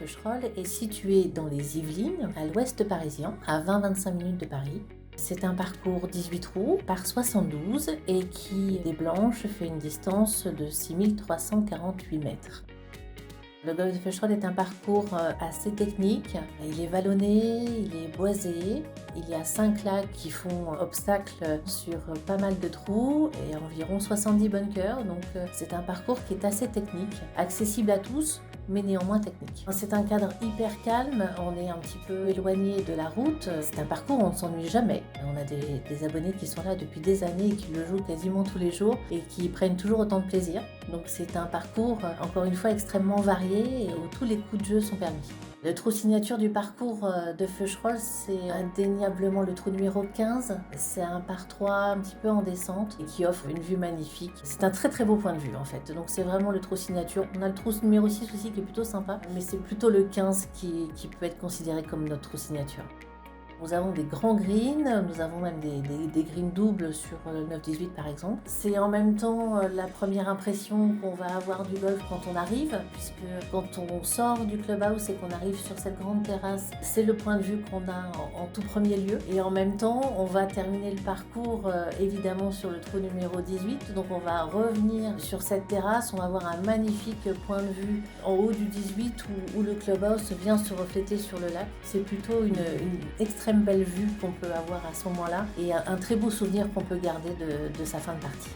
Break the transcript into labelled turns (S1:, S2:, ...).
S1: Feucherolles est situé dans les Yvelines, à l'ouest parisien, à 20-25 minutes de Paris. C'est un parcours 18 trous par 72 et qui, des Blanches, fait une distance de 6348 mètres. Le golfe de Feucherolles est un parcours assez technique. Il est vallonné, il est boisé. Il y a 5 lacs qui font obstacle sur pas mal de trous et environ 70 bunkers. Donc c'est un parcours qui est assez technique, accessible à tous, mais néanmoins technique. C'est un cadre hyper calme, on est un petit peu éloigné de la route. C'est un parcours où on ne s'ennuie jamais. On a des abonnés qui sont là depuis des années et qui le jouent quasiment tous les jours et qui prennent toujours autant de plaisir. Donc c'est un parcours, encore une fois, extrêmement varié et où tous les coups de jeu sont permis. Le trou signature du parcours de Feucherolles, c'est indéniablement le trou numéro 15. C'est un par 3 un petit peu en descente et qui offre une vue magnifique. C'est un très très beau point de vue en fait, donc c'est vraiment le trou signature. On a le trou numéro 6 aussi qui est plutôt sympa, mais c'est plutôt le 15 qui peut être considéré comme notre trou signature. Nous avons des grands greens, nous avons même des greens doubles sur le 9-18 par exemple. C'est en même temps la première impression qu'on va avoir du golf quand on arrive, puisque quand on sort du clubhouse et qu'on arrive sur cette grande terrasse, c'est le point de vue qu'on a en tout premier lieu. Et en même temps, on va terminer le parcours évidemment sur le trou numéro 18, donc on va revenir sur cette terrasse, on va avoir un magnifique point de vue en haut du 18 où le clubhouse vient se refléter sur le lac. C'est plutôt une extrême belle vue qu'on peut avoir à ce moment-là et un très beau souvenir qu'on peut garder de sa fin de partie.